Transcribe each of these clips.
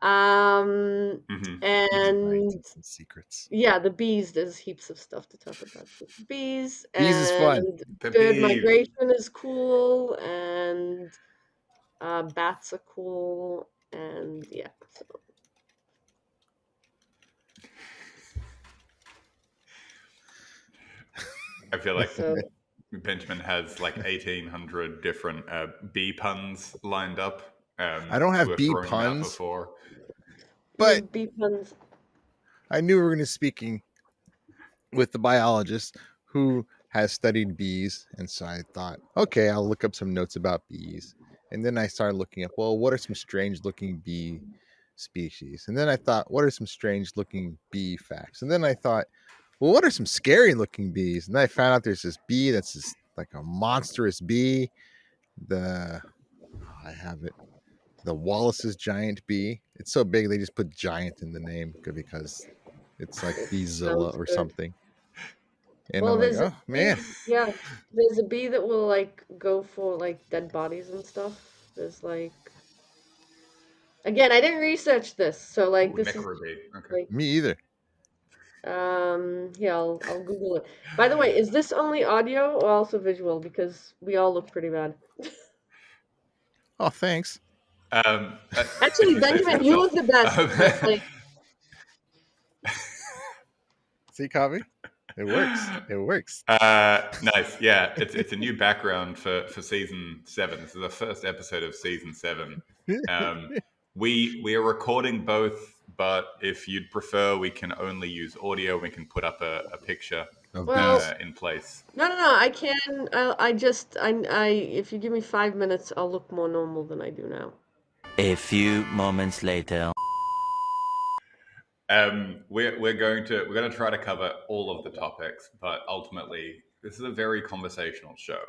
And Some secrets. yeah, the bees, there's heaps of stuff to talk about with the bees. Bees is fun. And The bird bees. migration is cool, and bats are cool, and yeah. So I feel like so Benjamin has like 1,800 different bee puns lined up. I don't have We're bee throwing them out puns, before. you but have bee puns. I knew we were going to speaking with the biologist who has studied bees, and so I thought, okay, I'll look up some notes about bees. And then I started looking up, well, what are some strange looking bee species? And then I thought, what are some strange looking bee facts? And then I thought, well, what are some scary looking bees? And then I found out there's this bee that's just like a monstrous bee. I have it. The Wallace's giant bee. It's so big they just put giant in the name because it's like It Beezilla sounds or good. something. And Well, I'm like, there's a oh man. bee, yeah, there's a bee that will like go for like dead bodies and stuff. There's like, again, I didn't research this, so like Ooh, this is necrobee. Okay. like Me either. yeah, I'll Google it. By the way, is this only audio or also visual? Because we all look pretty bad. Oh, thanks. If Actually, you say so Benjamin, you look yourself. the best. But like, See, Kavi? It works. It works. Nice. Yeah, it's a new background for season 7. This is the first episode of season 7. We are recording both, but if you'd prefer, we can only use audio. We can put up a picture Of well, bees. in place. no, I can. I just, I, if you give me 5 minutes, I'll look more normal than I do now. A few moments later. We're going to try to cover all of the topics, but ultimately, this is a very conversational show.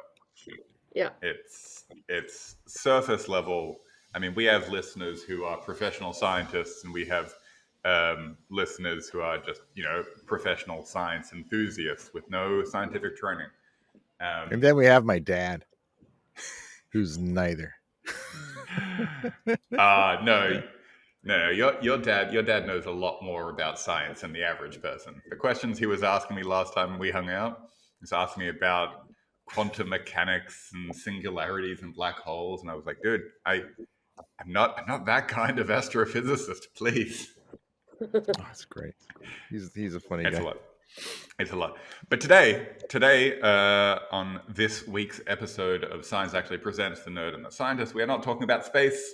Yeah. It's surface level. I mean, we have listeners who are professional scientists, and we have listeners who are just professional science enthusiasts with no scientific training. And then we have my dad, who's neither. No. Your dad knows a lot more about science than the average person. The questions he was asking me last time we hung out, he was asking me about quantum mechanics and singularities and black holes, and I was like, dude, I'm not that kind of astrophysicist, please. Oh, that's great. He's a funny It's guy. a lot. It's a lot. But today, on this week's episode of Science Actually Presents The Nerd and the Scientist, we are not talking about space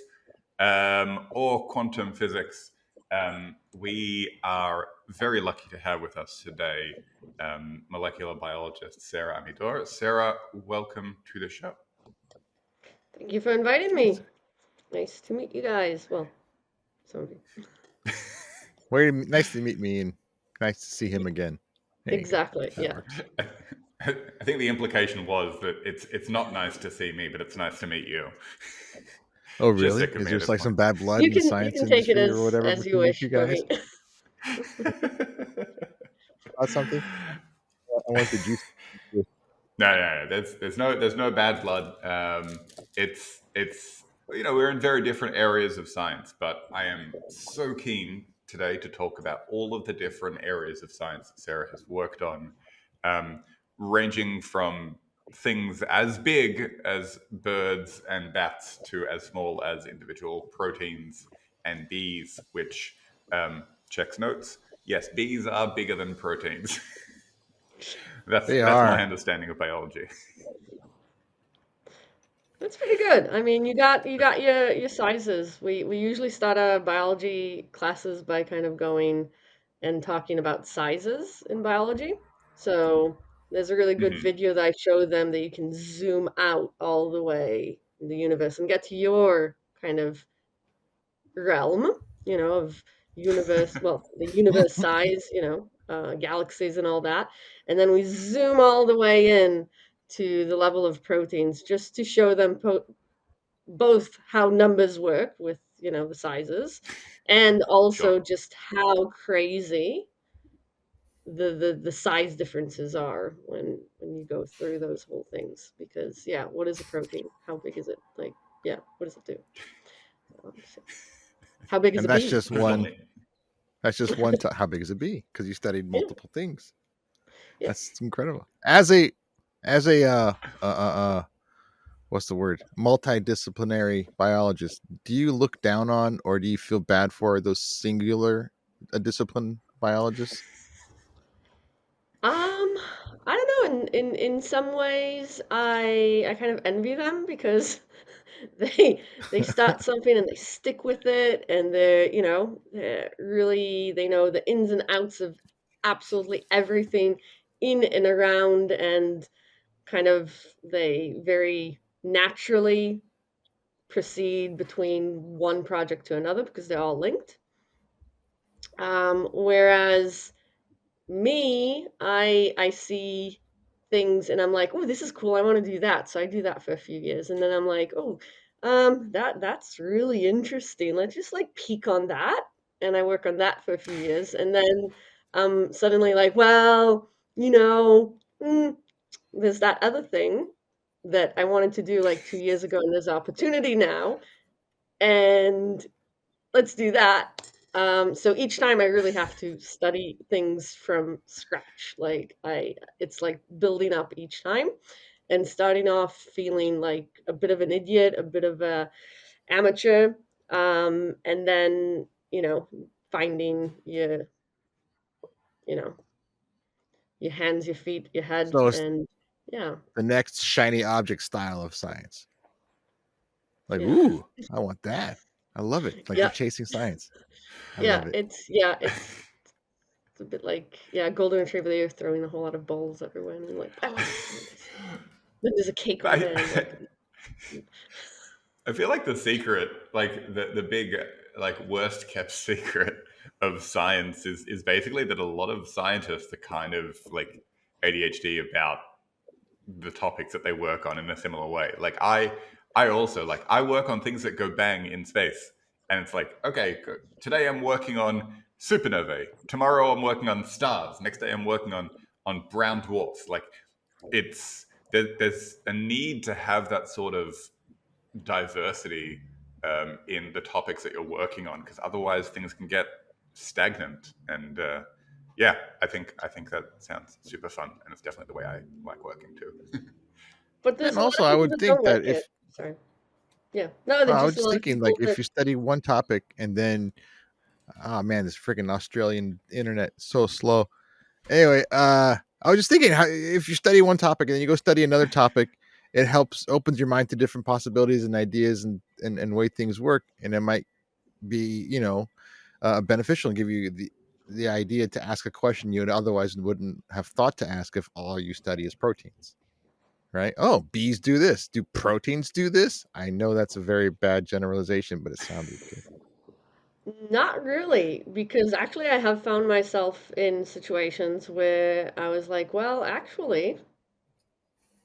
or quantum physics. We are very lucky to have with us today molecular biologist Sarah Aamidor. Sarah, welcome to the show. Thank you for inviting me. Nice to meet you guys. Well, some of you. Nice to meet me, and nice to see him again. Exactly. Yeah. Works. I think the implication was that it's not nice to see me, but it's nice to meet you. Oh, really? Is there like some bad blood You in the can science take it industry or whatever as you between you wish two for guys? me. About something? I want the juice. No. There's no bad blood. It's we're in very different areas of science, but I am so keen today to talk about all of the different areas of science that Sarah has worked on, ranging from things as big as birds and bats to as small as individual proteins and bees, which checks notes. Yes, bees are bigger than proteins. That's my understanding of biology. That's pretty good. I mean, you got your sizes. We usually start our biology classes by kind of going and talking about sizes in biology. So there's a really good video that I show them that you can zoom out all the way in the universe and get to your kind of realm, of universe, well, the universe size, galaxies and all that. And then we zoom all the way in to the level of proteins just to show them both how numbers work with, the sizes, and also Sure. just how crazy the size differences are when you go through those whole things. Because, what is a protein? How big is it? Like, what does it do? How big is And a bee? There's only that's just one. How big is a bee? Because you studied Yeah, multiple things. yeah. That's incredible. As a what's the word? Multidisciplinary biologist. Do you look down on or do you feel bad for those singular discipline biologists? I don't know. In some ways, I kind of envy them because they start something and they stick with it, and they're really they know the ins and outs of absolutely everything in and around, and kind of they very naturally proceed between one project to another because they're all linked. Whereas I see things and I'm like, oh, this is cool. I want to do that. So I do that for a few years, and then I'm like, oh, that's really interesting. Let's just like peek on that, and I work on that for a few years, and then suddenly like, well, there's that other thing that I wanted to do like 2 years ago, and there's opportunity now, and let's do that. So each time I really have to study things from scratch. It's like building up each time and starting off feeling like a bit of an idiot, a bit of a amateur, and then finding you know, your hands, your feet, your head, So it's and yeah, the next shiny object style of science. Like, yeah, ooh, I want that. I love it. Like you're yeah, chasing science. I yeah. love it. It's a bit like golden retriever. They're throwing a whole lot of balls everywhere, and you're like, I want this. Then there's a cake over I, there. You're like, I feel like the secret, like the big, like worst kept secret of science is basically that a lot of scientists are kind of like ADHD about the topics that they work on in a similar way. Like I also like I work on things that go bang in space, and it's like okay, today I'm working on supernovae. Tomorrow I'm working on stars. Next day I'm working on brown dwarfs. Like it's there's a need to have that sort of diversity in the topics that you're working on because otherwise things can get stagnant and yeah I think that sounds super fun and it's definitely the way I like working too. but there's And a lot also, of I people would that think don't like that it. if Sorry. Yeah. No, there's I was just a just lot of thinking, like, people if that you study one topic and then, oh man, this freaking Australian internet is so slow. Anyway, I was just thinking, how, if you study one topic and then you go study another topic, it helps opens your mind to different possibilities and ideas and way things work, and it might be beneficial and give you the idea to ask a question you otherwise wouldn't have thought to ask if all you study is proteins. Right? Oh, bees do this. Do proteins do this? I know that's a very bad generalization, but it sounded good. not really, because actually I have found myself in situations where I was like, well, actually,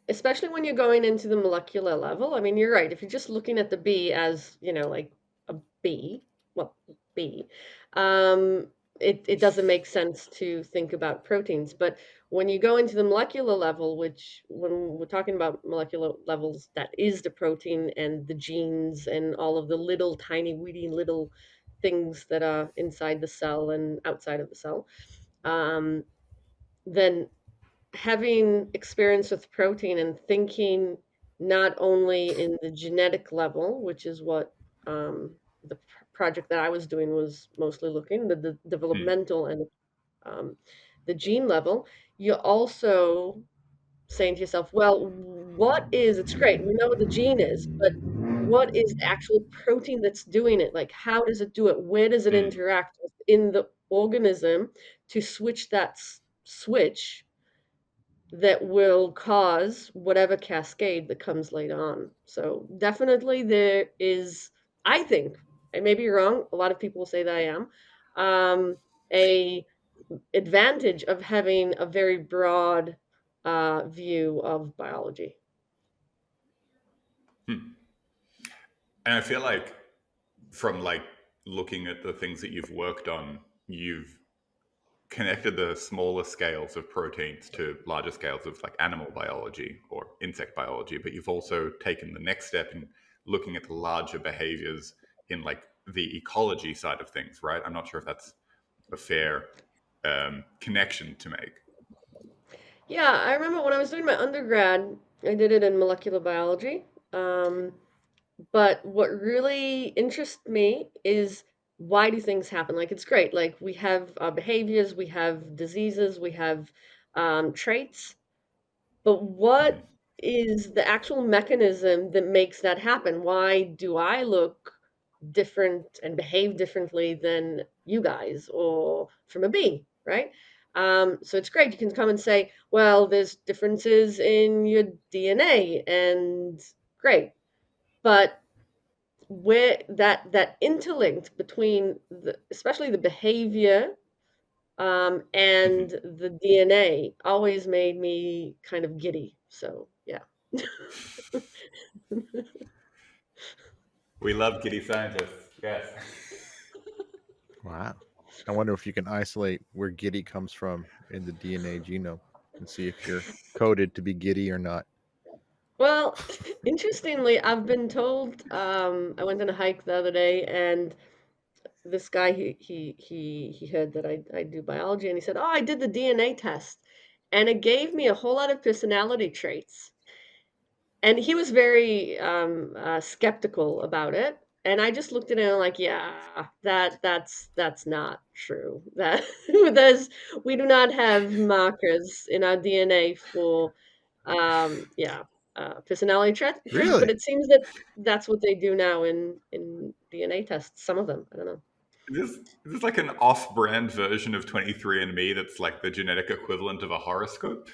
especially when you're going into the molecular level. I mean, you're right. If you're just looking at the bee as, like a bee, well, bee, um, it doesn't make sense to think about proteins. But when you go into the molecular level, which when we're talking about molecular levels, that is the protein and the genes and all of the little tiny, weedy little things that are inside the cell and outside of the cell, um, then having experience with protein and thinking not only in the genetic level, which is what the project that I was doing was mostly looking, the Hmm. developmental and um, the gene level, you're also saying to yourself, well, it's great, we know what the gene is, but what is the actual protein that's doing it? Like, how does it do it? Where does it Hmm. interact in the organism to switch that switch that will cause whatever cascade that comes later on. So definitely there is, I think, I may be wrong, a lot of people will say that I am, a advantage of having a very broad view of biology. Hmm. And I feel like from like looking at the things that you've worked on you've connected the smaller scales of proteins to larger scales of like animal biology or insect biology, but you've also taken the next step in looking at the larger behaviors in like the ecology side of things, right? I'm not sure if that's a fair connection to make. Yeah, I remember when I was doing my undergrad, I did it in molecular biology. Um, but what really interests me is why do things happen? Like, it's great. Like, we have behaviors, we have diseases, we have traits. But what Hmm. is the actual mechanism that makes that happen? Why do I look different and behave differently than you guys or from a bee, right? So it's great. You can come and say, well, there's differences in your DNA, and great. But where that interlinked between especially the behavior and Hmm. the DNA always made me kind of giddy. So yeah. We love giddy scientists. Yes. Wow. I wonder if you can isolate where giddy comes from in the DNA genome and see if you're coded to be giddy or not. Well, interestingly, I've been told. I went on a hike the other day, and this guy he heard that I do biology, and he said, "Oh, I did the DNA test, and it gave me a whole lot of personality traits." And he was very skeptical about it, and I just looked at him like, yeah, that's not true. That there's we do not have markers in our DNA for yeah, personality traits, but Really? it seems that that's what they do now in DNA tests. Some of them, I don't know. Is this like an off-brand version of 23andMe that's like the genetic equivalent of a horoscope?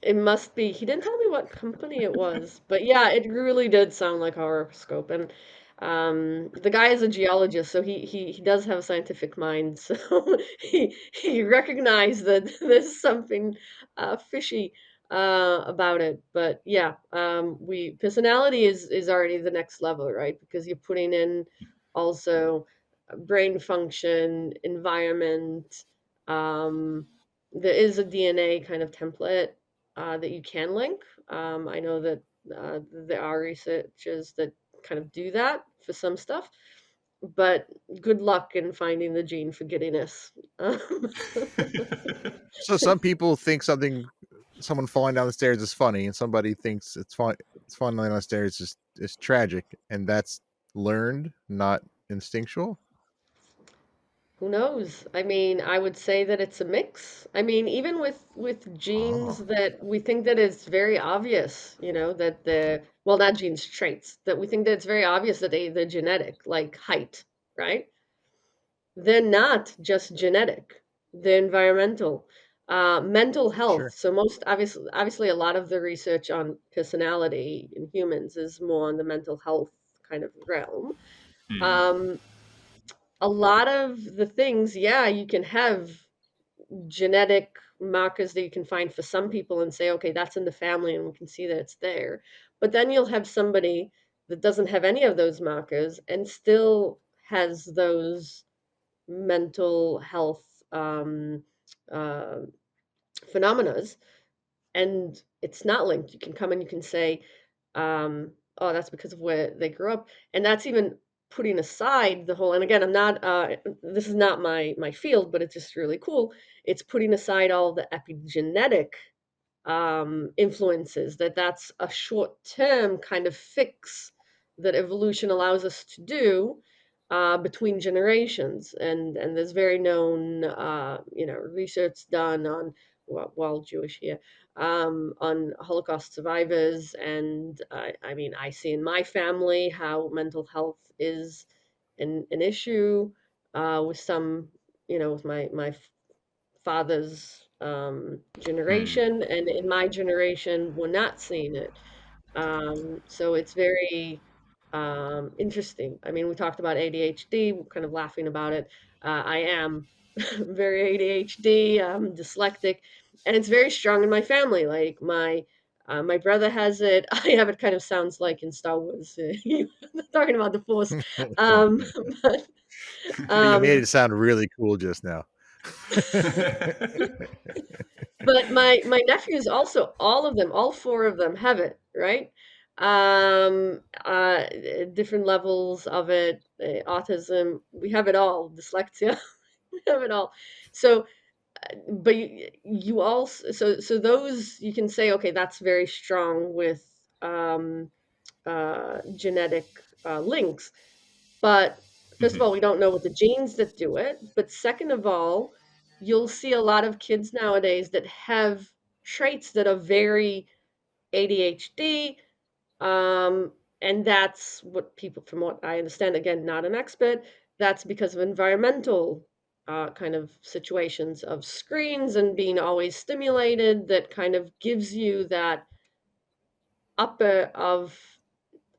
It must be. He didn't tell me what company it was, but yeah, it really did sound like a horoscope. And the guy is a geologist, so he does have a scientific mind. So he recognized that there's something fishy about it. But yeah, we personality is already the next level, right? Because you're putting in also brain function, environment. Um, there is a DNA kind of template that you can link. I know that there are researchers that kind of do that for some stuff, but good luck in finding the gene for giddiness. So some people think someone falling down the stairs is funny, and somebody thinks it's falling down the stairs is tragic, and that's learned, not instinctual. Who knows? I mean, I would say that it's a mix. I mean, even with genes Oh, that we think that it's very obvious, that the well, not genes, traits that we think that it's very obvious that they're genetic, like height, right? They're not just genetic, they're environmental. Mental health. sure. So most obviously a lot of the research on personality in humans is more on the mental health kind of realm. Hmm. Um, a lot of the things, yeah, you can have genetic markers that you can find for some people and say, okay, that's in the family and we can see that it's there. But then you'll have somebody that doesn't have any of those markers and still has those mental health uh, phenomena, and it's not linked. You can come and you can say, "Oh, that's because of where they grew up," and that's even putting aside the whole. And again, I'm not. This is not my field, but it's just really cool. It's putting aside all the epigenetic influences, that's a short term kind of fix that evolution allows us to do between generations, and there's very known research done on well Jewish here on Holocaust survivors, and I mean I see in my family how mental health is an issue with some with my father's Hmm. generation, and in my generation, we're not seeing it. So it's very interesting. I mean, we talked about ADHD, we're kind of laughing about it. I am very ADHD, dyslexic, and it's very strong in my family. Like my brother has it. I have it. Kind of sounds like in Star Wars, talking about the Force. Um, but You made um, it sound really cool just now. But my nephews also, all of them, all four of them have it, right? um, uh, different levels of it, autism. We have it all. Dyslexia. We have it all. So, but you also so those you can say, okay, that's very strong with genetic links. But first of all, we Hmm. don't know what the genes that do it. But second of all, you'll see a lot of kids nowadays that have traits that are very ADHD. Um, and that's what people, from what I understand, again, not an expert, that's because of environmental kind of situations of screens and being always stimulated that kind of gives you that upper of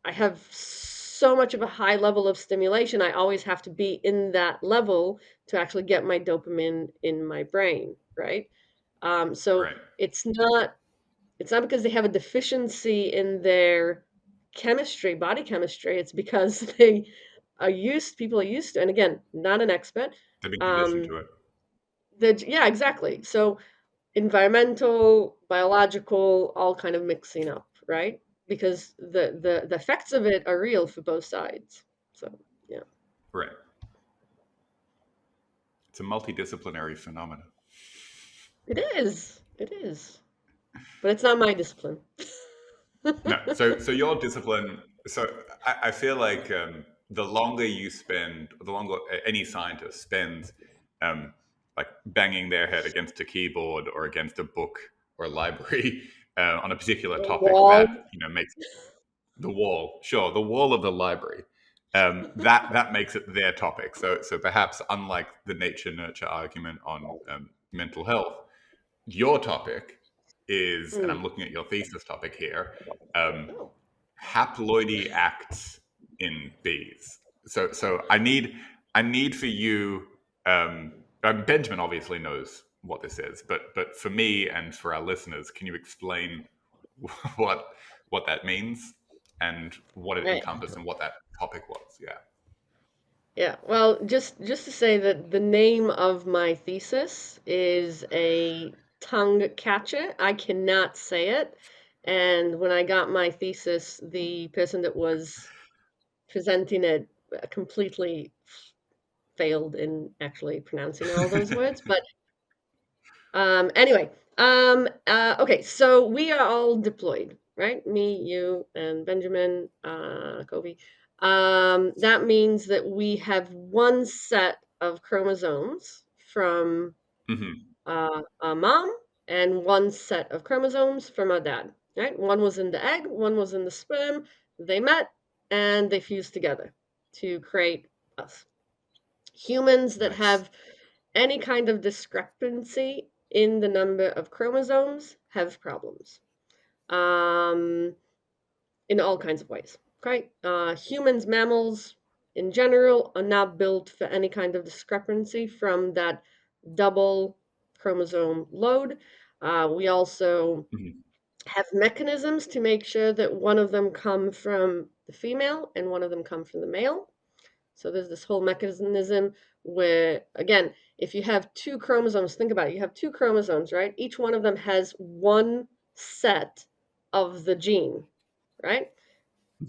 I have so much of a high level of stimulation. I always have to be in that level to actually get my dopamine in my brain, right? So Right. it's not because they have a deficiency in their chemistry, body chemistry. It's because people are used to, and again, not an expert. They've been conditioned Um, to it. yeah, exactly. So environmental, biological, all kind of mixing up, right? Because the effects of it are real for both sides. So yeah, Right. It's a multidisciplinary phenomenon. it is. It is. But it's not my discipline. No, so your discipline. So I feel like the longer you spend, the longer any scientist spends, like banging their head against a keyboard or against a book or a library on a particular topic, Wall. that makes the wall. Sure, the wall of the library. That makes it their topic. So perhaps unlike the nature nurture argument on mental health, your topic is, and I'm Mm. looking at your thesis topic here, um, Oh, haploidy acts in bees. So I need for you. Benjamin obviously knows what this is, but for me and for our listeners, can you explain what what that means and what it right. encompassed and what that topic was? Yeah. Yeah. Well, just to say that the name of my thesis is a tongue catcher. I cannot say it. And when I got my thesis, the person that was presenting it completely failed in actually pronouncing all those words. But anyway, okay, so we are all deployed, right? Me, you, and Benjamin, Kobe. That means that we have one set of chromosomes from Hmm. our mom and one set of chromosomes from our dad, right? One was in the egg, one was in the sperm. They met and they fused together to create us. Humans that Nice. have any kind of discrepancy in the number of chromosomes have problems um, in all kinds of ways. Okay, humans, mammals in general are not built for any kind of discrepancy from that double chromosome load. We also Hmm. have mechanisms to make sure that one of them come from the female and one of them come from the male. So there's this whole mechanism where, again, if you have two chromosomes, think about it. You have two chromosomes, right? Each one of them has one set of the gene, right?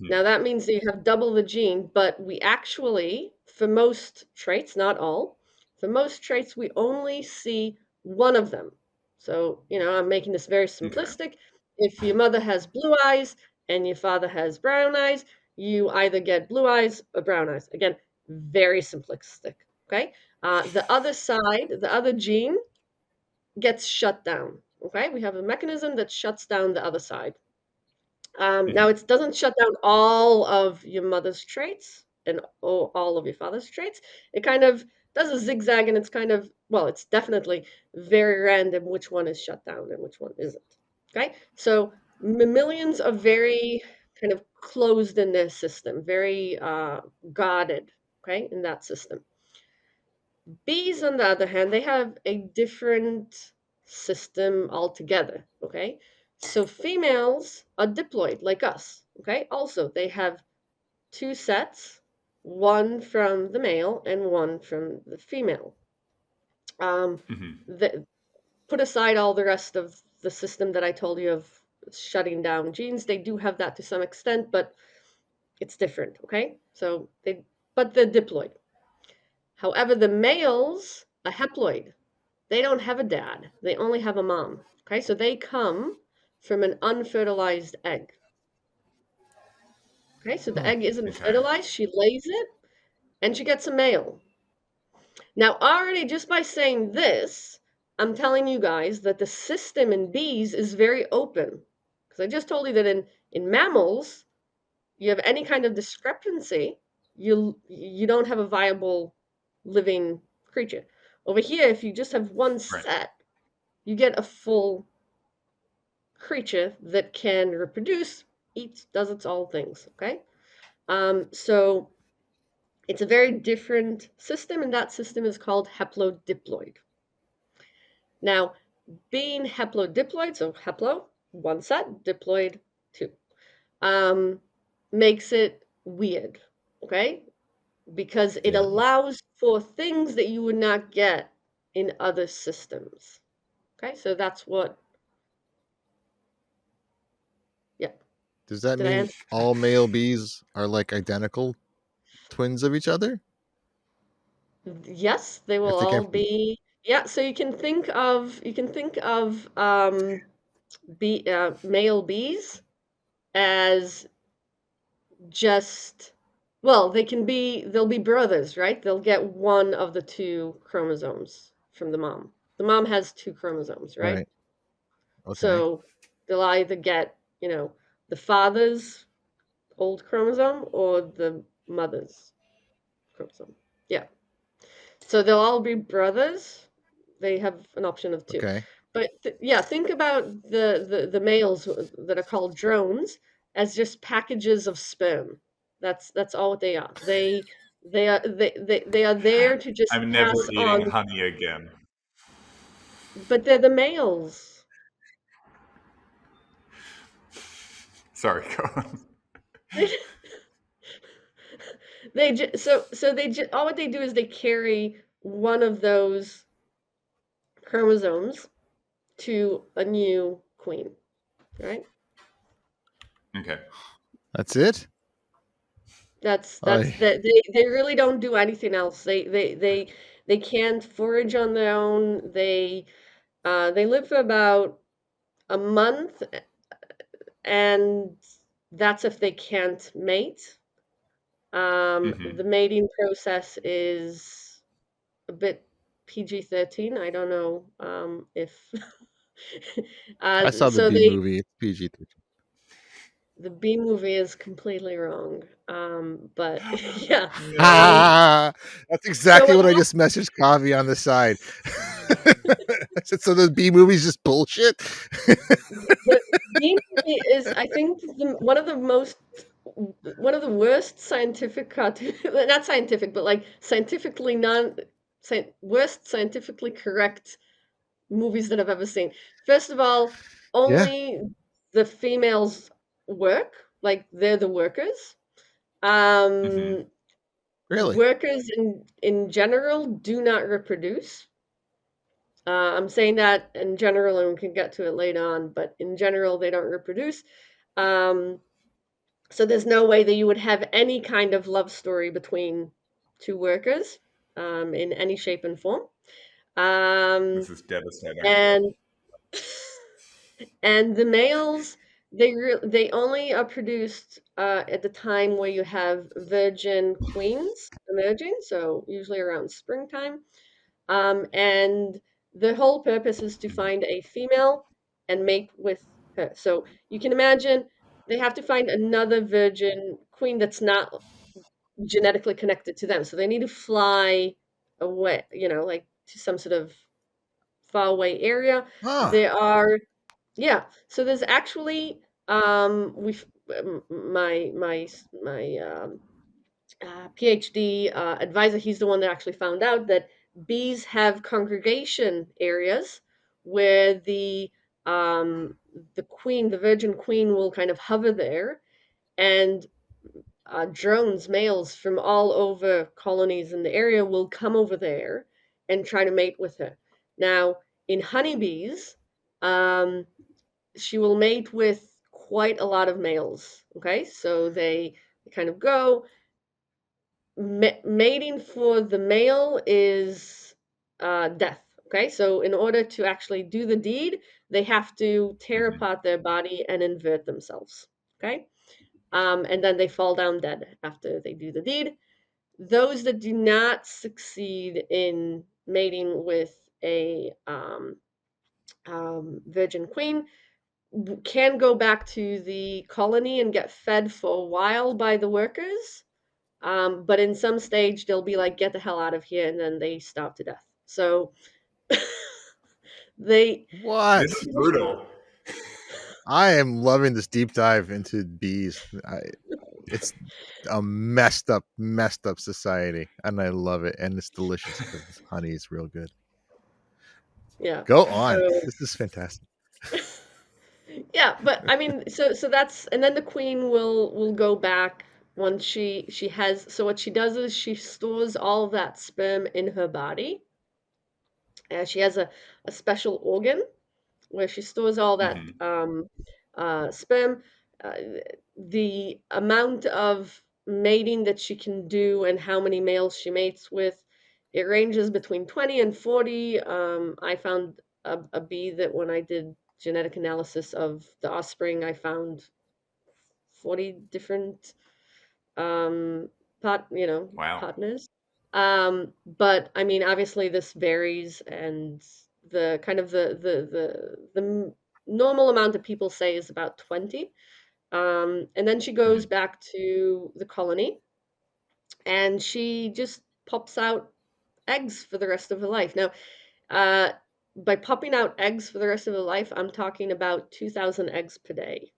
Now Hmm. that means that you have double the gene, but we actually, for most traits, not all, for most traits, we only see one of them. So, I'm making this very Okay. simplistic. If your mother has blue eyes and your father has brown eyes, you either get blue eyes or brown eyes. Again, very simplistic. Okay. The other side, the other gene gets shut down. Okay. We have a mechanism that shuts down the other side. Now Hmm. it doesn't shut down all of your mother's traits and all of your father's traits. It kind of does a zigzag, and it's kind of, well, it's definitely very random which one is shut down and which one isn't. Okay, so mammalians are very kind of closed in their system, very guarded. Okay, in that system. Bees, on the other hand, they have a different system altogether. Okay. So females are diploid like us. Okay. Also, they have two sets, one from the male and one from the female. Um, Hmm. the, put aside all the rest of the system that I told you of shutting down genes. They do have that to some extent, but it's different, okay? But they're diploid. However, the males are haploid. They don't have a dad. They only have a mom, okay? So they come from an unfertilized egg. Okay, so the Huh. egg isn't Okay. fertilized. She lays it, and she gets a male. Now, already just by saying this, I'm telling you guys that the system in bees is very open. Because I just told you that in mammals, you have any kind of discrepancy, you don't have a viable living creature. Over here, if you just have one Right. set, you get a full creature that can reproduce, eats, does its all things. Okay, so it's a very different system, and that system is called haplodiploid. Now, being haplodiploid, so haplo, one set, diploid, two, um, makes it weird, okay? Because it Yeah. allows for things that you would not get in other systems. Okay, so that's what, yeah. Does that Did I mean answer? all male bees are like identical twins of each other? Yes, they will If they came all from be, yeah, so you can think of male bees as just, well, they'll be brothers, right? They'll get one of the two chromosomes from the mom. The mom has two chromosomes, right? right. Okay. So they'll either get, the father's old chromosome or the mother's chromosome. Yeah. So they'll all be brothers. They have an option of two. Okay. But yeah, think about the males that are called drones as just packages of sperm. That's all what they are. They are there to just I'm never pass on, eating honey again. but they're the males. Sorry, go on. All what they do is they carry one of those chromosomes to a new queen, right? Okay. That's it? That's I that they really don't do anything else. They can't forage on their own. They live for about a month, and that's if they can't mate. The Hmm. mating process is a bit PG-13. I don't know if saw the so bee movie. It's PG-13. the B movie is completely wrong. But yeah. Um, No. Ah, that's so exactly what what I just messaged Kavi on the side. I said, so the B movie's just bullshit. The B movie is, I think, one of the worst scientific cartoon, not scientific, but like scientifically non, worst scientifically correct movies that I've ever seen. First of all, Yeah, only the females work, like they're the workers. Um, Hmm. really. Workers in general do not reproduce. I'm saying that in general, and we can get to it later on, but in general, they don't reproduce. Um, so there's no way that you would have any kind of love story between two workers in any shape and form. Um, This is devastating. and and the males, they only are produced at the time where you have virgin queens emerging, so usually around springtime. And the whole purpose is to Mhm. find a female and mate with her. So you can imagine they have to find another virgin queen that's not genetically connected to them. So they need to fly away, like to some sort of faraway area. Huh. There are, yeah. So there's actually, we've my PhD advisor, he's the one that actually found out that bees have congregation areas where um, the queen, the virgin queen, will kind of hover there, and drones, males from all over colonies in the area, will come over there and try to mate with her. Now, in honeybees, um, she will mate with quite a lot of males. Okay, so they kind of go. Mating for the male is death. Okay, so in order to actually do the deed, they have to tear Hmm. apart their body and invert themselves. Okay, and then they fall down dead after they do the deed. Those that do not succeed in mating with a virgin queen can go back to the colony and get fed for a while by the workers. But in some stage, they'll be like, get the hell out of here, and then they starve to death. So they, This What? is brutal. I am loving this deep dive into bees. It's a messed up society, and I love it. And it's delicious because honey is real good. yeah. Go So on. This is fantastic. yeah, but I mean, so that's, and then the queen will go back once she has. So what she does is she stores all of that sperm in her body, and she has a special organ where she stores all that Hmm. sperm. Uh, the amount of mating that she can do and how many males she mates with, it ranges between 20 and 40. I found a bee that when I did genetic analysis of the offspring, I found 40 different Wow. partners. But I mean, obviously this varies, and the kind of the normal amount that people say is about 20. And then she goes Hmm. back to the colony, and she just pops out eggs for the rest of her life. Now, uh, by popping out eggs for the rest of her life, I'm talking about 2,000 eggs per day.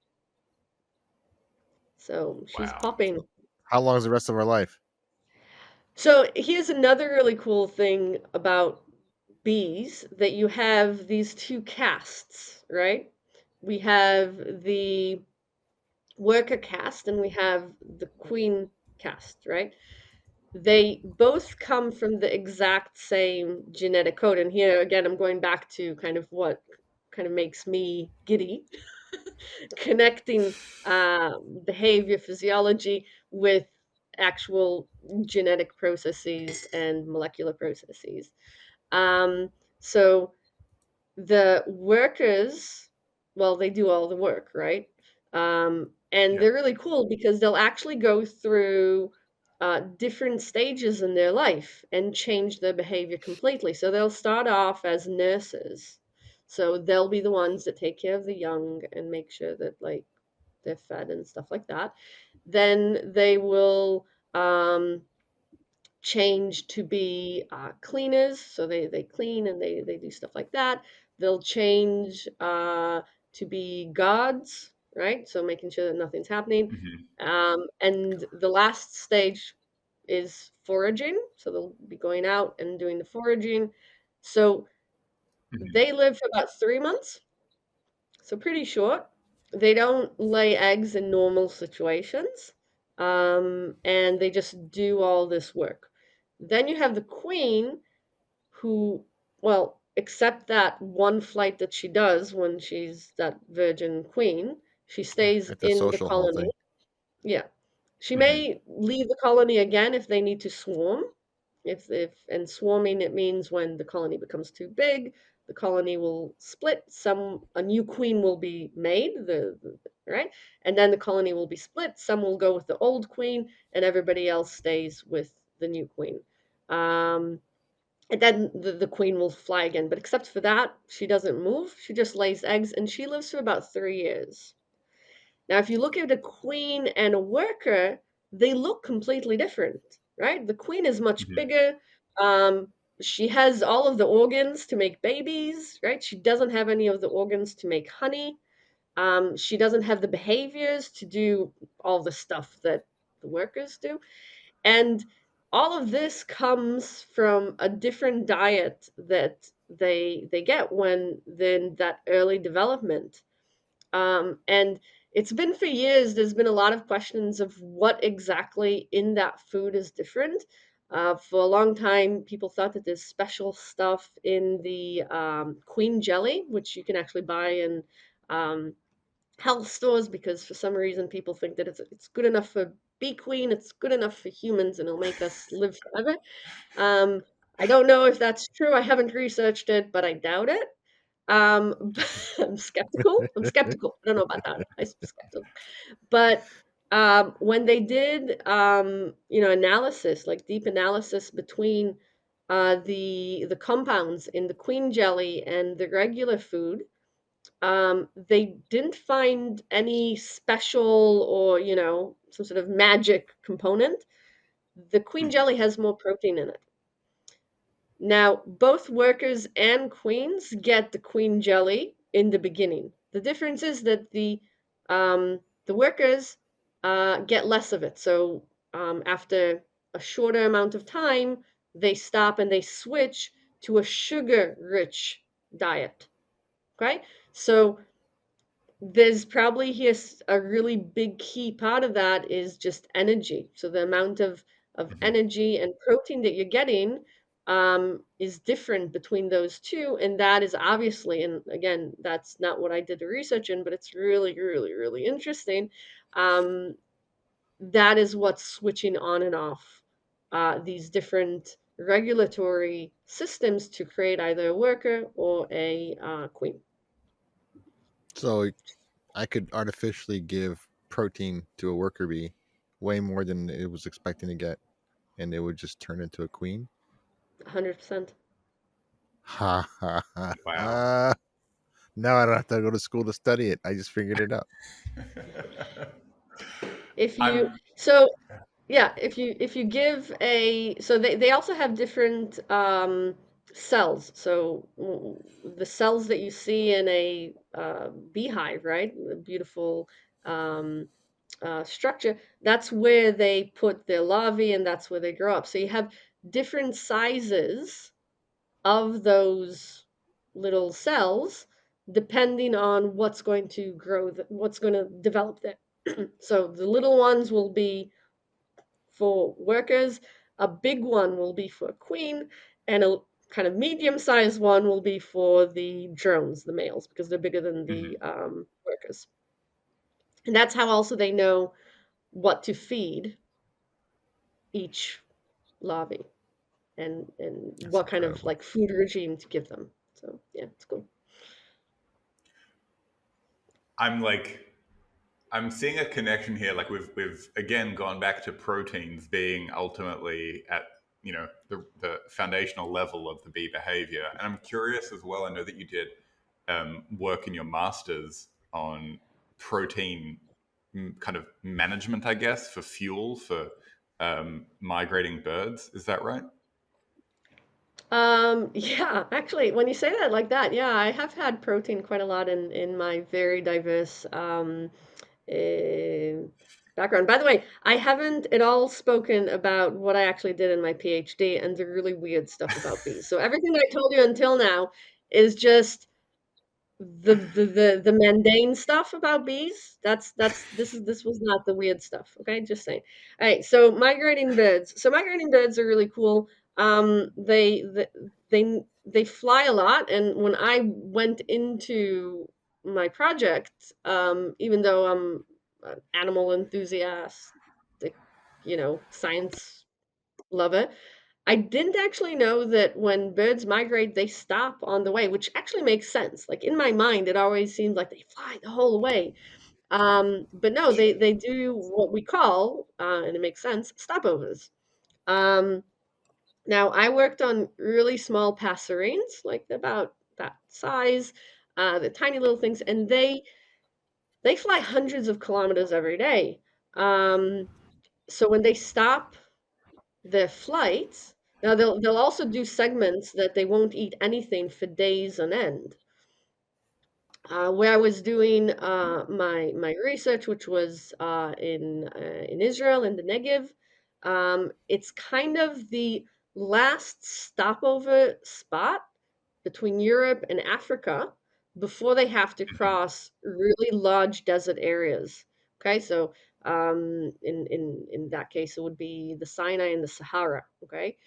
So she's Wow. popping. How long is the rest of our life? So here's another really cool thing about bees, that you have these two castes, right? We have the worker caste and we have the queen caste, right? They both come from the exact same genetic code. And here again, I'm going back to kind of what kind of makes me giddy, connecting behavior physiology with actual genetic processes and molecular processes. Um, so the workers, well, they do all the work, right? And Yeah. they're really cool because they'll actually go through different stages in their life and change their behavior completely. So they'll start off as nurses. So they'll be the ones that take care of the young and make sure that like they're fed and stuff like that. Then they will change to be cleaners. So they clean and they do stuff like that. They'll change to be guards, right? So making sure that nothing's happening. Hmm. And the last stage is foraging. So they'll be going out and doing the foraging. So Hmm. they live for about 3 months, so pretty short. They don't lay eggs in normal situations, and they just do all this work. Then you have the queen who, well, except that one flight that she does when she's that virgin queen, she stays At the in the social hall colony. thing. Yeah. She Hmm. may leave the colony again if they need to swarm. If and swarming, it means when the colony becomes too big, the colony will split. Some A new queen will be made, right, and then the colony will be split. Some will go with the old queen, and everybody else stays with the new queen. Um, and then the queen will fly again. But except for that, she doesn't move. She just lays eggs, and she lives for about 3 years. Now, if you look at a queen and a worker, they look completely different, right? The queen is much Hmm. bigger. Um, she has all of the organs to make babies, right? She doesn't have any of the organs to make honey. She doesn't have the behaviors to do all the stuff that the workers do. And all of this comes from a different diet that they get when they're in that early development. And it's been for years, there's been a lot of questions of what exactly in that food is different. For a long time, people thought that there's special stuff in the queen jelly, which you can actually buy in health stores because for some reason people think that it's good enough for bee queen, it's good enough for humans, and it'll make us live forever. I don't know if that's true. I haven't researched it, but I doubt it. I'm skeptical. I'm skeptical. I don't know about that. I'm skeptical. But when they did, analysis, like deep analysis between the compounds in the queen jelly and the regular food, they didn't find any special or some sort of magic component. The queen Mhm. jelly has more protein in it. Now, both workers and queens get the queen jelly in the beginning. The difference is that the workers get less of it. So after a shorter amount of time, they stop and they switch to a sugar-rich diet. Okay, so there's probably here a really big key part of that is just energy. So the amount of Mhm. energy and protein that you're getting is different between those two, and that is obviously, and again, that's not what I did the research in, but it's really, really, really interesting. Um, that is what's switching on and off these different regulatory systems to create either a worker or a queen. So I could artificially give protein to a worker bee way more than it was expecting to get, and it would just turn into a queen. 100%. Ha ha ha. Wow. Now I don't have to go to school to study it. I just figured it out. If you I'm so yeah, if you give a so they also have different cells. So the cells that you see in a beehive, right? The beautiful um, structure. That's where they put their larvae, and that's where they grow up. So you have different sizes of those little cells depending on what's going to grow, what's going to develop there. So the little ones will be for workers, a big one will be for a queen, and a kind of medium-sized one will be for the drones, the males, because they're bigger than Mhm. the workers. And that's how also they know what to feed each larvae and That's what kind of incredible. like food regime to give them. So yeah, it's cool. I'm like I'm seeing a connection here. Like we've again gone back to proteins being ultimately at the foundational level of the bee behavior, and I'm curious as well. I know that you did work in your masters on protein kind of management, I guess, for fuel for migrating birds. Is that right? Yeah, actually, when you say that like that, yeah, I have had protein quite a lot in my very diverse eh, background. By the way, I haven't at all spoken about what I actually did in my PhD and the really weird stuff about bees. So everything I told you until now is just the mundane stuff about bees. This was not the weird stuff. Okay, just saying. All right, so migrating birds. So migrating birds are really cool. They fly a lot, and when I went into my project, even though I'm an animal enthusiast, science lover, I didn't actually know that when birds migrate, they stop on the way, which actually makes sense. Like in my mind, it always seems like they fly the whole way. But no, they do what we call, and it makes sense, stopovers. Um, Now I worked on really small passerines, like about that size, the tiny little things, and they fly hundreds of kilometers every day. Um, so when they stop their flights. Now they'll also do segments that they won't eat anything for days on end. Where I was doing my research, which was in Israel in the Negev, it's kind of the last stopover spot between Europe and Africa before they have to Mhm. cross really large desert areas. Okay, so in that case, it would be the Sinai and the Sahara. Okay,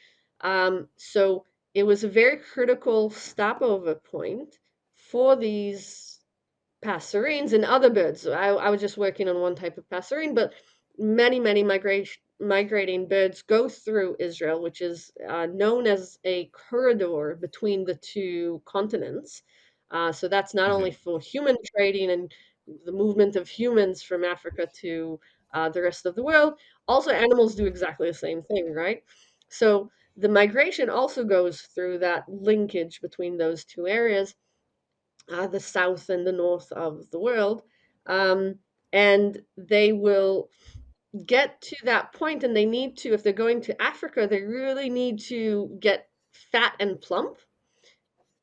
so it was a very critical stopover point for these passerines and other birds. I was just working on one type of passerine, but many migrating birds go through Israel, which is known as a corridor between the two continents. So that's not only Hmm. for human trading and the movement of humans from Africa to the rest of the world. Also, animals do exactly the same thing, right? So the migration also goes through that linkage between those two areas, the south and the north of the world. Um, and they will get to that point, and they need to, if they're going to Africa, they really need to get fat and plump.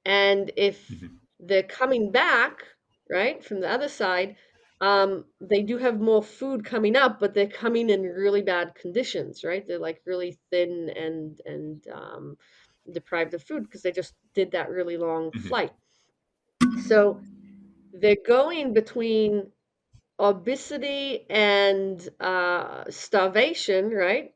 And if Hmm. they're coming back, right, from the other side, they do have more food coming up, but they're coming in really bad conditions, right? They're like really thin and deprived of food because they just did that really long Hmm. flight. So they're going between obesity and starvation, right?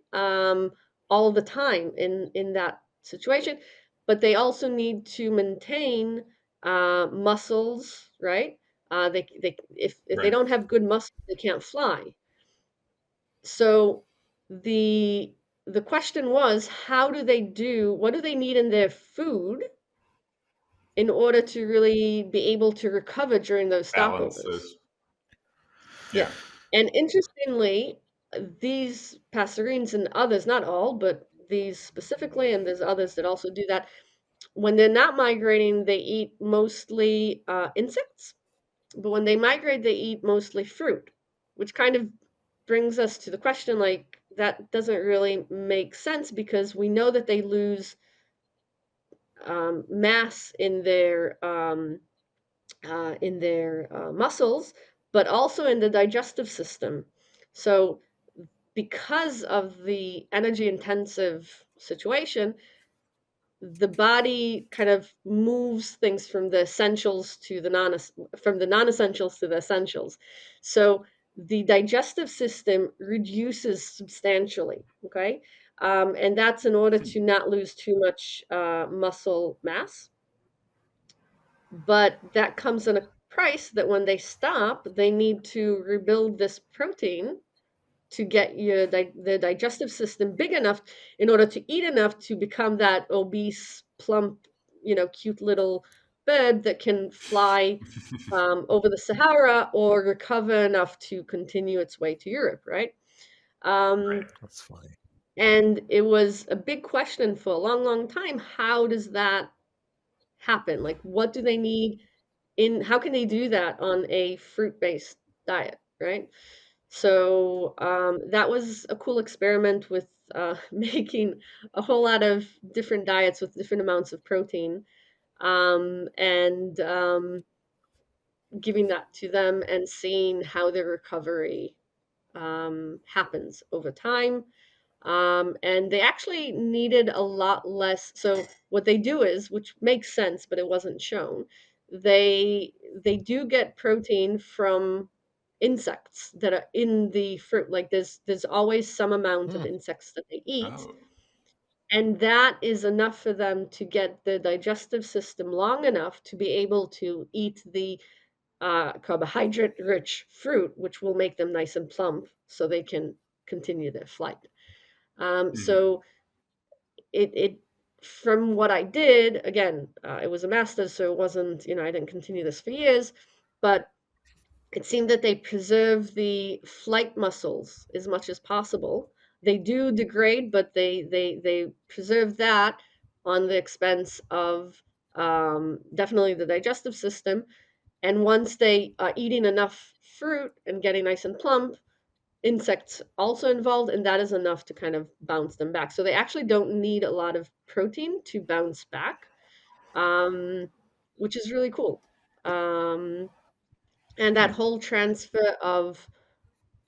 All the time in that situation, but they also need to maintain muscles, right? They if they Right. don't have good muscles, they can't fly. So the the question was, how do they do? What do they need in their food in order to really be able to recover during those stopovers? Balances. Yeah. Yeah. And interestingly, these passerines and others, not all, but these specifically, and there's others that also do that, when they're not migrating, they eat mostly insects. But when they migrate, they eat mostly fruit, which kind of brings us to the question like, that doesn't really make sense because we know that they lose mass in their muscles, but also in the digestive system. So, because of the energy intensive situation, the body kind of moves things from the essentials to the from the non-essentials to the essentials. So the digestive system reduces substantially. Okay, and that's in order to not lose too much muscle mass. But that comes at a price that when they stop, they need to rebuild this protein to get the digestive system big enough in order to eat enough to become that obese, plump, cute little bird that can fly over the Sahara or recover enough to continue its way to Europe, right? Um, Right. That's funny. and it was a big question for a long, long time. How does that happen? Like, what do they need how can they do that on a fruit-based diet, right? So that was a cool experiment with making a whole lot of different diets with different amounts of protein, and giving that to them and seeing how their recovery happens over time. And they actually needed a lot less. So what they do is, which makes sense, but it wasn't shown, they they do get protein from insects that are in the fruit. Like there's always some amount of Hmm. insects that they eat, Oh. and that is enough for them to get the digestive system long enough to be able to eat the carbohydrate rich fruit, which will make them nice and plump so they can continue their flight. Hmm. So it from what I did, again, it was a master's, so it wasn't, I didn't continue this for years, but it seemed that they preserve the flight muscles as much as possible. They do degrade, but they preserve that on the expense of definitely the digestive system. And once they are eating enough fruit and getting nice and plump, insects also involved, and that is enough to kind of bounce them back. So they actually don't need a lot of protein to bounce back, um, which is really cool. Um, and that whole transfer of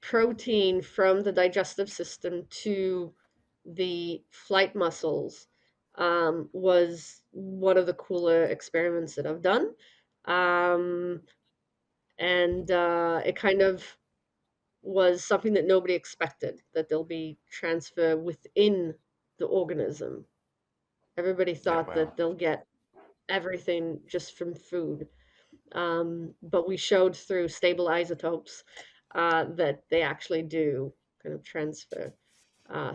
protein from the digestive system to the flight muscles was one of the cooler experiments that I've done. Um, and it kind of was something that nobody expected, that there'll be transfer within the organism. Everybody Yeah. thought Wow. that they'll get everything just from food. But we showed through stable isotopes that they actually do kind of transfer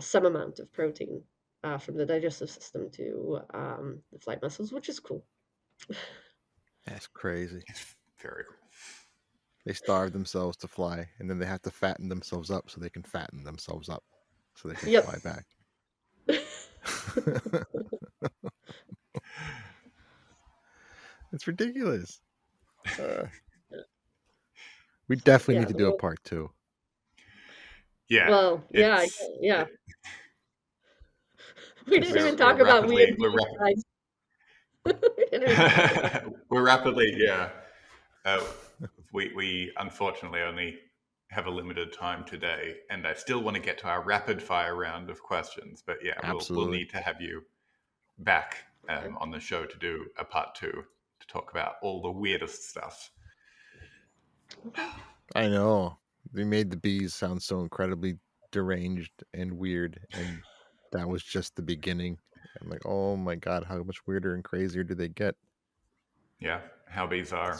some amount of protein from the digestive system to the flight muscles, which is cool. That's crazy. It's very cool. They starve themselves to fly, and then they have to fatten themselves up so they can fatten themselves up so they can Yep. fly back. It's ridiculous. We definitely Yeah. need to do a part 2. Yeah, Well, yeah, it's yeah. We didn't even we're talk about weird rapidly bee size. We didn't even talk about that. we're rapidly uh, we unfortunately only have a limited time today, and I still want to get to our rapid fire round of questions. But yeah, we'll Absolutely. need to have you back Okay. on the show to do a part 2 to talk about all the weirdest stuff. Okay. I know. They made the bees sound so incredibly deranged and weird, and that was just the beginning. I'm like, oh my god, how much weirder and crazier do they get? Yeah, how bees are.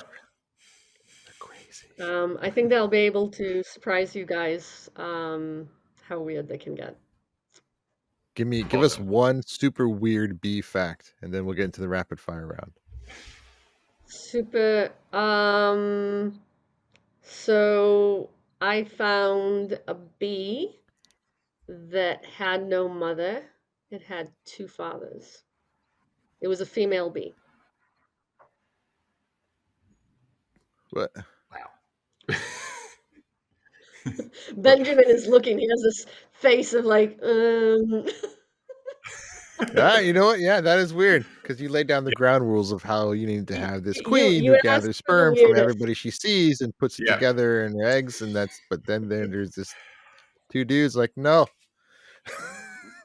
They're crazy. I think they'll be able to surprise you guys how weird they can get. Give us Awesome. one super weird bee fact, and then we'll get into the rapid fire round. Super. So I found a bee that had no mother. It had two fathers. It was a female bee. What? Wow. Benjamin is looking. He has this face of like, Ah, you know what? Yeah, that is weird because you laid down the ground rules of how you need to you, have this queen you who asked gathers for the sperm from weirdest. everybody she sees and puts it Yeah, together in eggs, and that's. But then there's this two dudes like, no.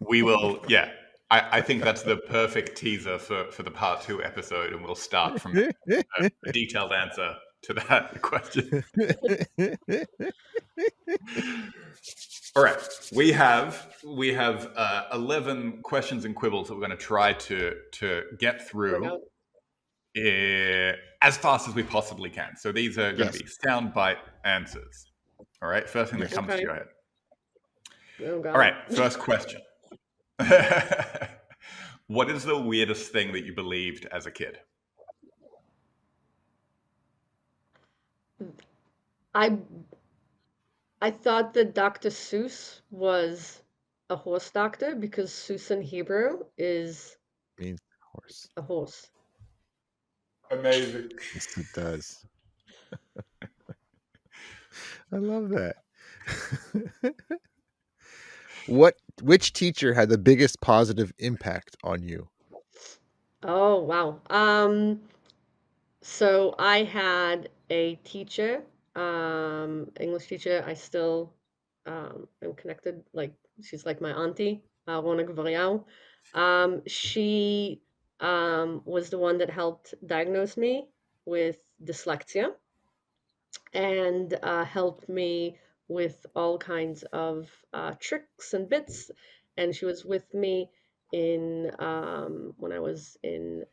we will. Yeah, I think that's the perfect teaser for the part 2 episode, and we'll start from a detailed answer to that question. All right, we have 11 questions and quibbles that we're going to try to get Oh my through god. as fast as we possibly can. So these are going to Yes. be soundbite answers. All right, first thing that Yes. comes to Okay. your head. Oh All right, god. first question. What is the weirdest thing that you believed as a kid? I I thought that Dr. Seuss was a horse doctor because Seuss in Hebrew is Means horse. a horse. Amazing. Yes, it does. I love that. Which teacher had the biggest positive impact on you? Oh wow. So I had a teacher, English teacher. I still am connected. Like she's like my auntie, Rona Gvariau. She was the one that helped diagnose me with dyslexia and helped me with all kinds of tricks and bits. And she was with me in when I was in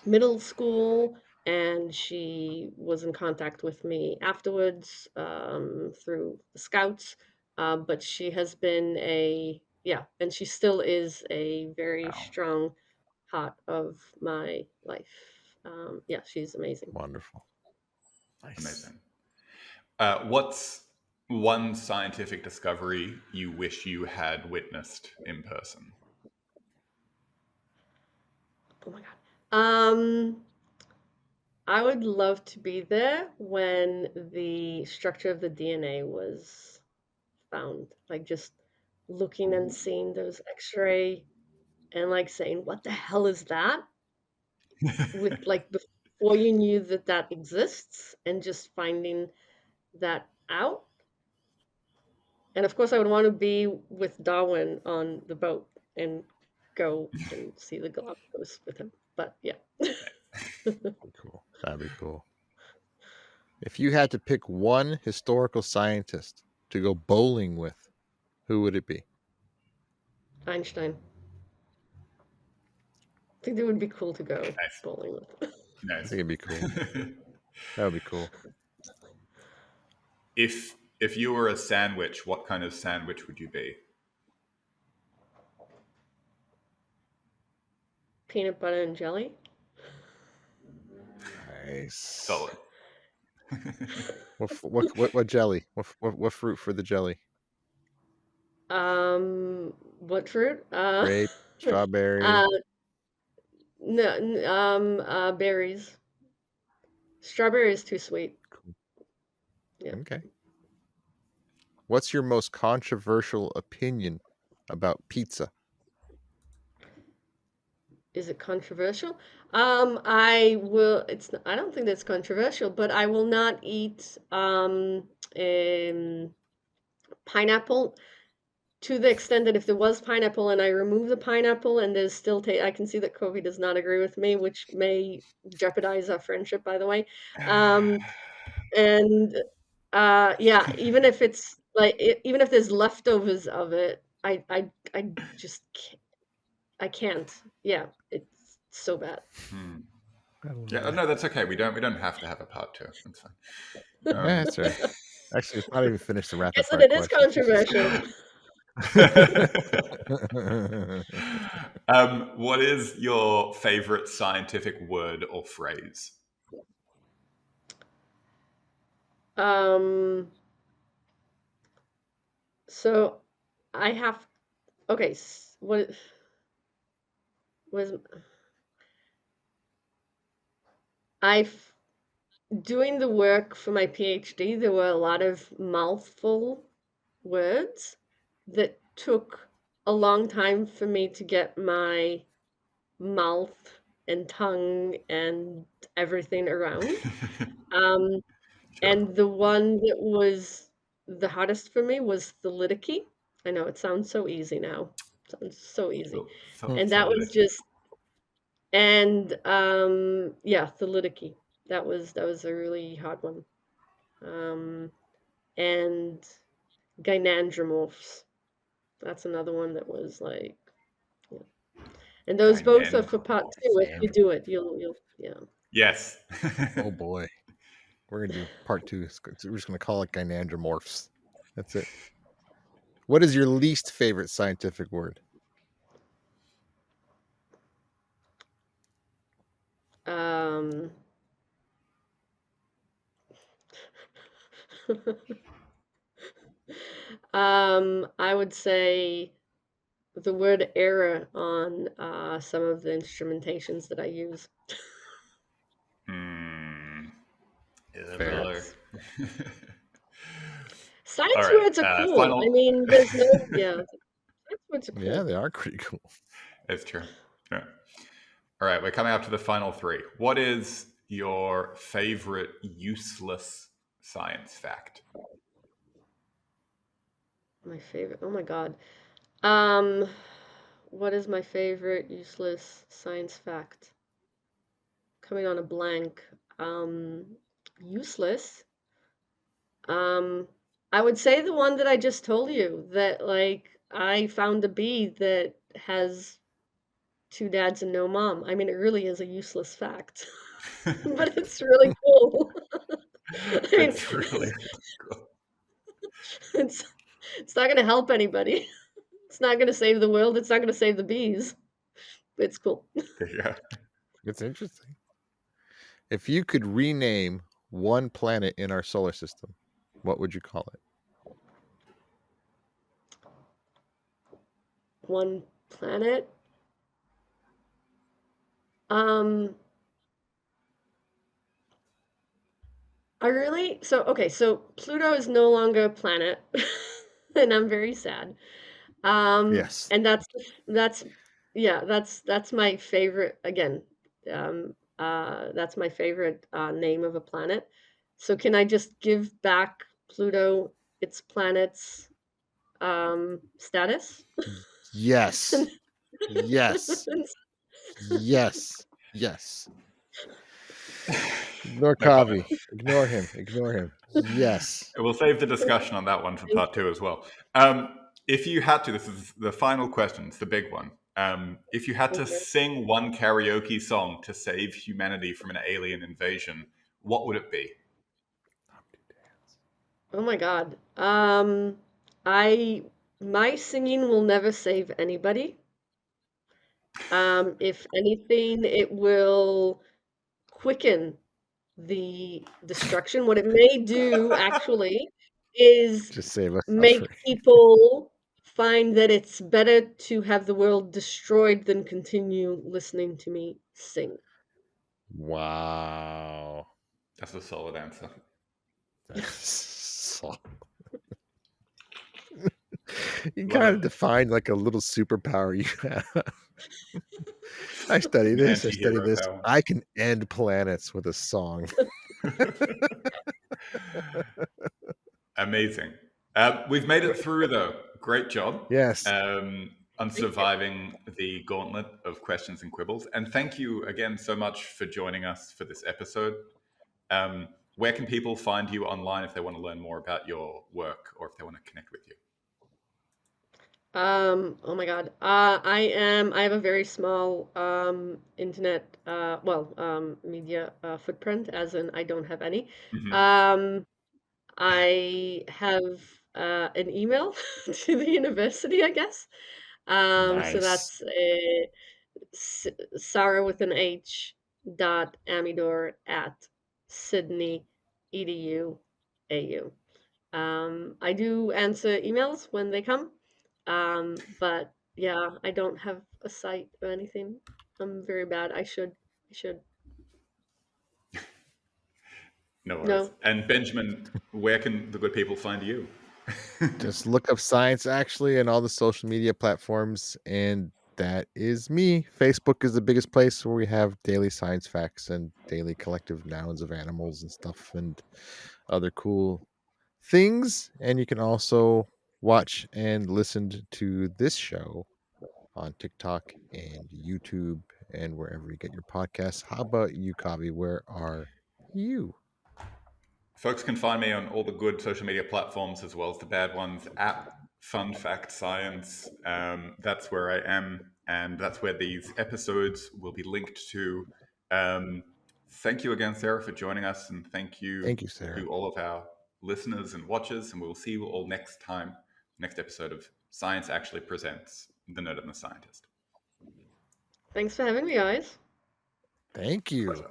middle school, and she was in contact with me afterwards through the scouts. But she has been and she still is a very Wow, strong part of my life. Yeah, she's amazing. Wonderful. Nice. amazing. What's one scientific discovery you wish you had witnessed in person? Oh my god. I would love to be there when the structure of the DNA was found. Like just looking and seeing those X-ray and like saying, "What the hell is that?" With like before you knew that that exists, and just finding that out. And of course, I would want to be with Darwin on the boat and go and see the Galapagos with him. But yeah. Cool. That'd be cool. If you had to pick one historical scientist to go bowling with, who would it be? Einstein. I think that would be cool to go Nice. bowling with. I Nice. think it'd be cool. That would be cool. If you were a sandwich, what kind of sandwich would you be? Peanut butter and jelly. Nice. Solid. What jelly? What fruit for the jelly? What fruit? Grape, strawberry. uh, no, berries. Strawberry is too sweet. Cool. Yeah. Okay. What's your most controversial opinion about pizza? Is it controversial? I will. It's. I don't think that's controversial, but I will not eat pineapple to the extent that if there was pineapple and I remove the pineapple and there's still I can see that Kobe does not agree with me, which may jeopardize our friendship, by the way. And yeah, even if it's like even if there's leftovers of it, I just I can't. Yeah, it's so bad. Yeah, no, that's okay. We don't have to have a part two. That's fine. That's right. Actually, it's not even finished the rapid Yes, and fire it is questions. controversial. What is your favorite scientific word or phrase? So I have okay. What was I doing the work for my PhD? There were a lot of mouthful words that took a long time for me to get my mouth and tongue and everything around. Um, Sure. and the one that was the hardest for me was thalidicy. I know it sounds so easy now. Sounds so easy. And that was Solidity. just and yeah, thalidicy. That was a really hard one. Um, and gynandromorphs. That's another one that was like, yeah. And those both are for part two. If you do it, you'll yeah. Yes. Oh boy, we're gonna do part two. We're just gonna call it gynandromorphs. That's it. What is your least favorite scientific word? Um, I would say the word error on some of the instrumentations that I use. Fair. Yes. All Science right. words are cool. I Final. mean, there's no, yeah, science words are Yeah, cool. they are pretty cool. That's true. Yeah. All right. We're coming up to the final three. What is your favorite useless science fact? My favorite. Oh my God. Um, what is my favorite useless science fact? Coming on a blank. Useless. Um, I would say the one that I just told you that like I found a bee that has two dads and no mom. I mean, it really is a useless fact, but it's really cool. I mean, It's really cool. it's it's not going to help anybody. It's not going to save the world. It's not going to save the bees. But it's cool. Yeah. It's interesting. If you could rename one planet in our solar system, what would you call it? One planet. Um, I really so okay. So Pluto is no longer a planet, and I'm very sad. Yes. And that's yeah, that's my favorite again. That's my favorite name of a planet. So can I just give back Pluto its planet's status? Yes. Yes. Yes. Yes. Ignore No comment. Kavi. Ignore him. Ignore him. Yes. We'll save the discussion on that one for part two as well. If you had to, this is the final question. It's the big one. If you had to Okay. sing one karaoke song to save humanity from an alien invasion, what would it be? Oh my God. I my singing will never save anybody. If anything, it will quicken the destruction. What it may do actually is Just save us make suffering. people find that it's better to have the world destroyed than continue listening to me sing. Wow. That's a solid answer. That's so... You Love kind of it. defined like a little superpower you have. I study An this, I study anti-hero this. power. I can end planets with a song. Amazing. We've made it through, though. Great job Yes. on Thank you. surviving the gauntlet of questions and quibbles. And thank you again so much for joining us for this episode. Where can people find you online if they want to learn more about your work or if they want to connect with you? Oh my God. I have a very small internet media footprint, as in I don't have any. Mhm. Um I have an email to the university, I guess. So Nice. that's Sarah with an H dot Amidor at Sydney edu au. I do answer emails when they come, but yeah, I don't have a site or anything. I'm very bad. I should. I should. No worries. No. And Benjamin, where can the good people find you? Just look up science actually and all the social media platforms, and that is me. Facebook is the biggest place where we have daily science facts and daily collective nouns of animals and stuff and other cool things. And you can also watch and listen to this show on TikTok and YouTube and wherever you get your podcasts. How about you, Kavi? Where are you? Folks can find me on all the good social media platforms as well as the bad ones at Fun Fact Science. That's where I am, and that's where these episodes will be linked to. Um, Thank you again, Sarah, for joining us, and thank you Thank you, Sarah. to all of our listeners and watchers. And we'll see you all next time, next episode of Science Actually Presents The Nerd and the Scientist. Thanks for having me, guys. Thank you. Pleasure.